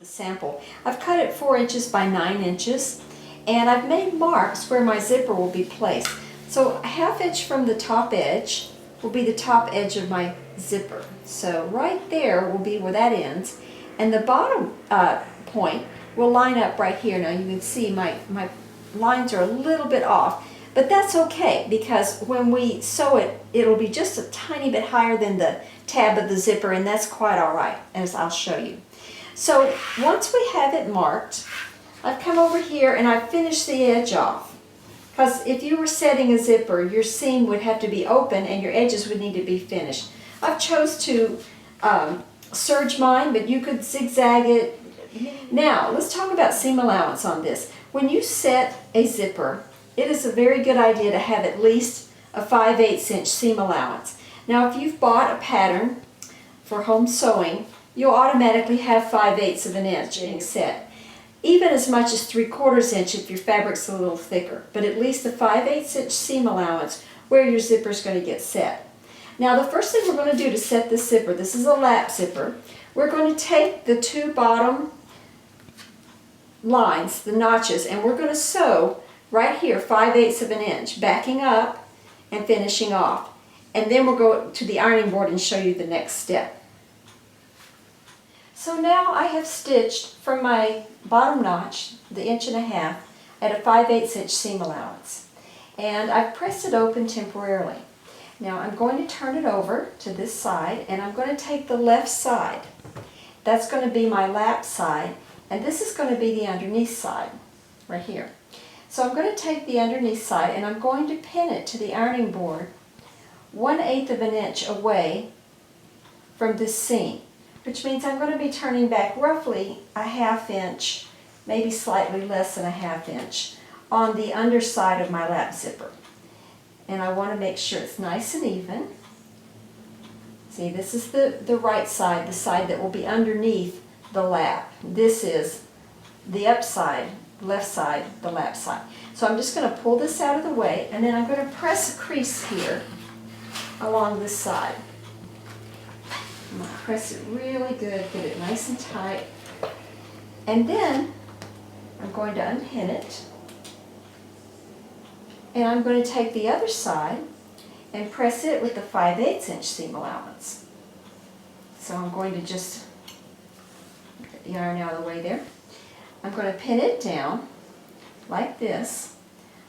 The sample. I've cut it 4 inches by 9 inches, and I've made marks where my zipper will be placed. So a 1/2 inch from the top edge will be the top edge of my zipper. So right there will be where that ends, and the bottom point will line up right here. Now you can see my lines are a little bit off, but that's okay because when we sew it, it'll be just a tiny bit higher than the tab of the zipper, and that's quite all right, as I'll show you. So once we have it marked, I've come over here and I've finished the edge off. Because if you were setting a zipper, your seam would have to be open and your edges would need to be finished. I've chose to serge mine, but you could zigzag it. Now, let's talk about seam allowance on this. When you set a zipper, it is a very good idea to have at least a 5/8 inch seam allowance. Now, if you've bought a pattern for home sewing, you'll automatically have 5/8 of an inch being set. Even as much as 3/4 inch if your fabric's a little thicker, but at least a 5/8 inch seam allowance where your zipper is going to get set. Now the first thing we're going to do to set this zipper, this is a lap zipper, we're going to take the 2 bottom lines, the notches, and we're going to sew right here 5/8 of an inch, backing up and finishing off. And then we'll go to the ironing board and show you the next step. So now I have stitched from my bottom notch, the 1.5 inches, at a 5/8 inch seam allowance. And I've pressed it open temporarily. Now I'm going to turn it over to this side, and I'm going to take the left side. That's going to be my lap side, and this is going to be the underneath side, right here. So I'm going to take the underneath side and I'm going to pin it to the ironing board 1/8 of an inch away from this seam, which means I'm going to be turning back roughly a 1/2 inch, maybe slightly less than a 1/2 inch, on the underside of my lap zipper. And I want to make sure it's nice and even. See, this is the right side, the side that will be underneath the lap. This is the up side, left side, the lap side. So I'm just going to pull this out of the way, and then I'm going to press a crease here along this side. I'm going to press it really good, get it nice and tight, and then I'm going to unpin it, and I'm going to take the other side and press it with the 5/8 inch seam allowance. So I'm going to just get the iron out of the way there. I'm going to pin it down like this,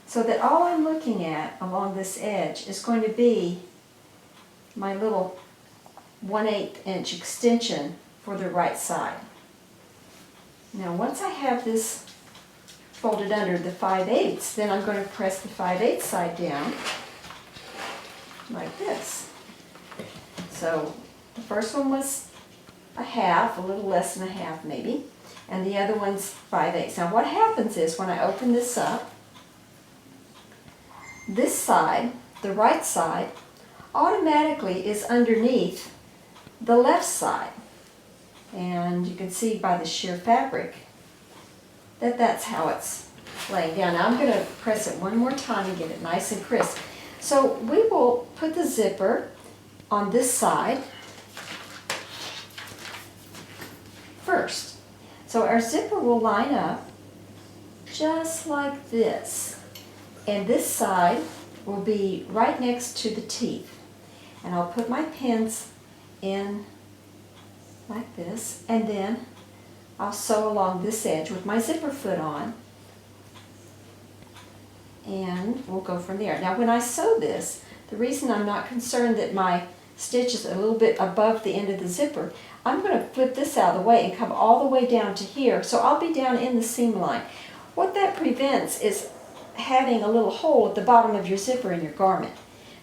so that all I'm looking at along this edge is going to be my little 1/8 inch extension for the right side. Now once I have this folded under the 5/8, then I'm going to press the 5/8 side down like this. So the first one was a 1/2, a little less than a 1/2 maybe, and the other one's 5/8. Now what happens is when I open this up, this side, the right side, automatically is underneath the left side. And you can see by the sheer fabric that that's how it's laying down. Now I'm going to press it one more time and get it nice and crisp. So we will put the zipper on this side first. So our zipper will line up just like this. And this side will be right next to the teeth. And I'll put my pins in like this, and then I'll sew along this edge with my zipper foot on, and we'll go from there. Now when I sew this, the reason I'm not concerned that my stitch is a little bit above the end of the zipper, I'm going to flip this out of the way and come all the way down to here, so I'll be down in the seam line. What that prevents is having a little hole at the bottom of your zipper in your garment.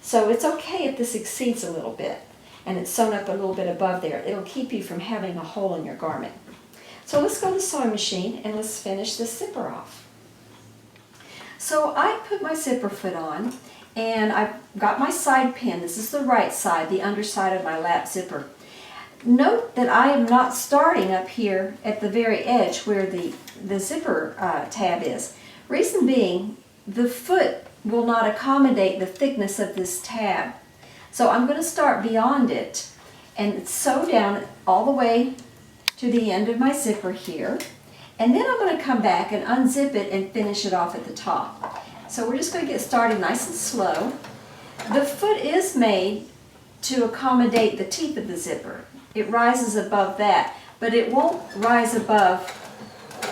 So it's okay if this exceeds a little bit and it's sewn up a little bit above there. It'll keep you from having a hole in your garment. So let's go to the sewing machine and let's finish this zipper off. So I put my zipper foot on, and I've got my side pin. This is the right side, the underside of my lap zipper. Note that I am not starting up here at the very edge where the zipper tab is. Reason being, the foot will not accommodate the thickness of this tab. So I'm going to start beyond it and sew down all the way to the end of my zipper here. And then I'm going to come back and unzip it and finish it off at the top. So we're just going to get started nice and slow. The foot is made to accommodate the teeth of the zipper. It rises above that, but it won't rise above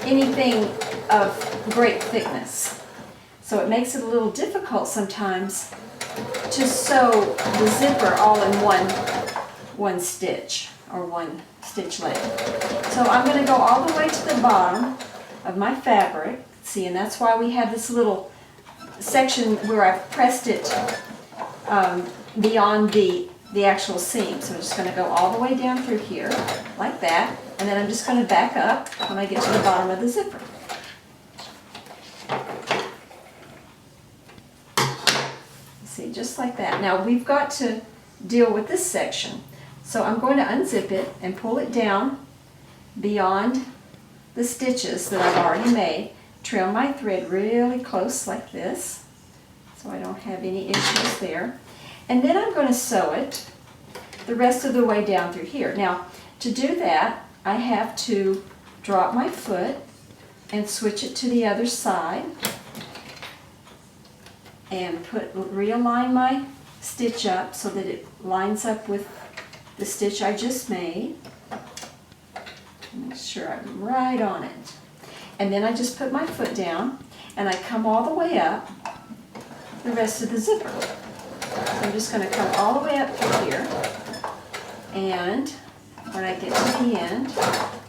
anything of great thickness. So it makes it a little difficult sometimes to sew the zipper all in one stitch or one stitch leg. So I'm going to go all the way to the bottom of my fabric. See, and that's why we have this little section where I've pressed it beyond the actual seam. So I'm just going to go all the way down through here like that, and then I'm just going to back up when I get to the bottom of the zipper. See, just like that. Now we've got to deal with this section. So I'm going to unzip it and pull it down beyond the stitches that I've already made. Trim my thread really close like this so I don't have any issues there. And then I'm going to sew it the rest of the way down through here. Now, to do that, I have to drop my foot and switch it to the other side and realign my stitch up so that it lines up with the stitch I just made. Make sure I'm right on it. And then I just put my foot down and I come all the way up the rest of the zipper. So I'm just going to come all the way up to here, and when I get to the end,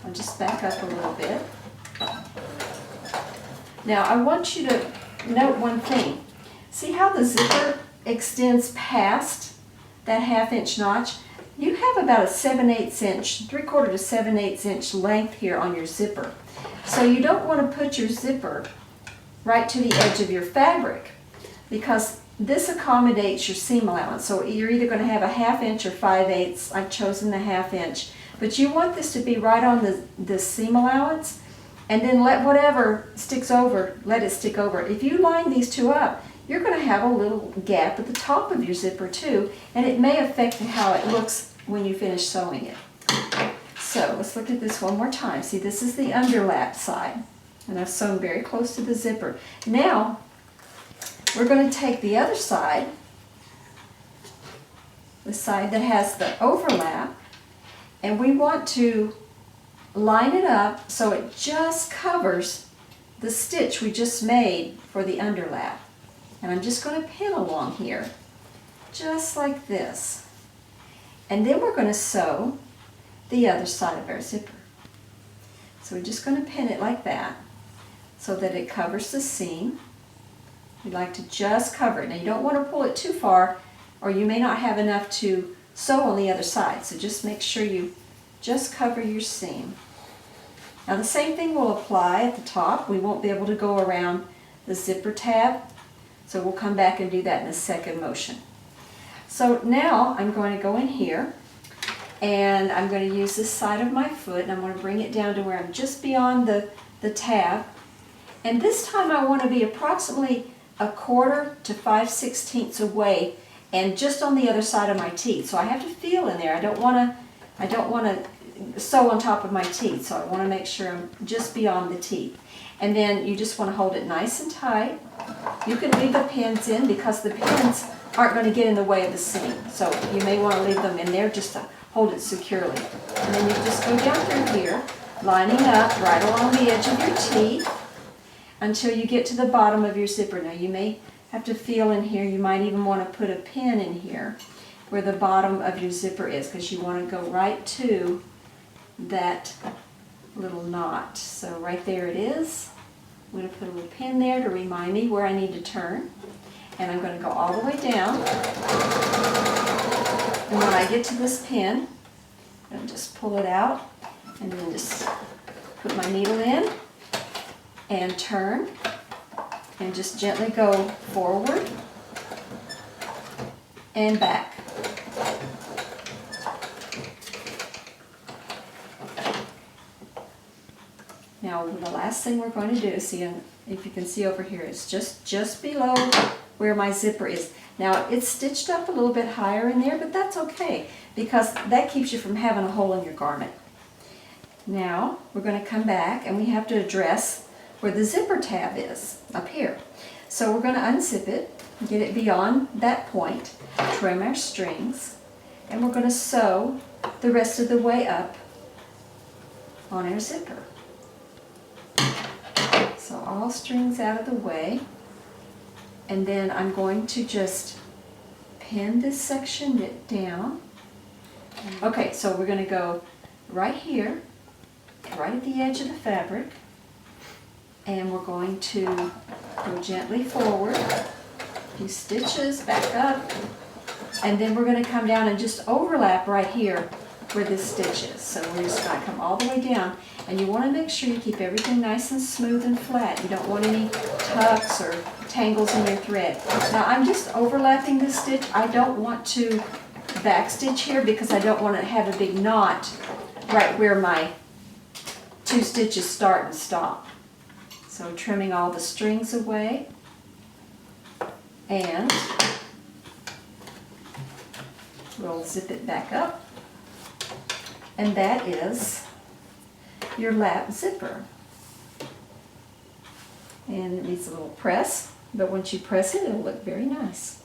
I'll just back up a little bit. Now I want you to note one thing. See how the zipper extends past that 1/2 inch notch? You have about a 7/8 inch, 3/4 to 7/8 inch length here on your zipper. So you don't want to put your zipper right to the edge of your fabric, because this accommodates your seam allowance. So you're either going to have a 1/2 inch or 5/8. I've chosen the 1/2 inch. But you want this to be right on the seam allowance, and then let whatever sticks over, let it stick over. If you line these two up, you're going to have a little gap at the top of your zipper too, and it may affect how it looks when you finish sewing it. So let's look at this one more time. See, this is the underlap side, and I've sewn very close to the zipper. Now, we're going to take the other side, the side that has the overlap, and we want to line it up so it just covers the stitch we just made for the underlap. And I'm just going to pin along here, just like this. And then we're going to sew the other side of our zipper. So we're just going to pin it like that so that it covers the seam. You'd like to just cover it. Now you don't want to pull it too far, or you may not have enough to sew on the other side. So just make sure you just cover your seam. Now the same thing will apply at the top. We won't be able to go around the zipper tab, so we'll come back and do that in a second motion. So now I'm going to go in here, and I'm going to use this side of my foot, and I'm going to bring it down to where I'm just beyond the tab. And this time I want to be approximately 1/4 to 5/16 away, and just on the other side of my teeth. So I have to feel in there. I don't want to sew on top of my teeth, so I want to make sure I'm just beyond the teeth. And then you just want to hold it nice and tight. You can leave the pins in because the pins aren't going to get in the way of the seam. So you may want to leave them in there just to hold it securely. And then you just go down through here, lining up right along the edge of your teeth until you get to the bottom of your zipper. Now you may have to feel in here. You might even want to put a pin in here where the bottom of your zipper is, because you want to go right to that little knot. So right there it is. I'm going to put a little pin there to remind me where I need to turn. And I'm going to go all the way down. And when I get to this pin, I'm going to just pull it out and then just put my needle in and turn and just gently go forward and back. Now the last thing we're going to do, see, if you can see over here, it's just below where my zipper is. Now it's stitched up a little bit higher in there, but that's okay because that keeps you from having a hole in your garment. Now we're going to come back and we have to address where the zipper tab is, up here. So we're going to unzip it, get it beyond that point, trim our strings, and we're going to sew the rest of the way up on our zipper. So all strings out of the way, and then I'm going to just pin this section down. Okay, so we're going to go right here, right at the edge of the fabric, and we're going to go gently forward, a few stitches, back up, and then we're going to come down and just overlap right here where this stitch is. So we're just going to come all the way down, and you want to make sure you keep everything nice and smooth and flat. You don't want any tucks or tangles in your thread. Now I'm just overlapping this stitch. I don't want to back stitch here because I don't want to have a big knot right where my 2 stitches start and stop. So trimming all the strings away, and we'll zip it back up, and that is your lap zipper. And it needs a little press, but once you press it, it'll look very nice.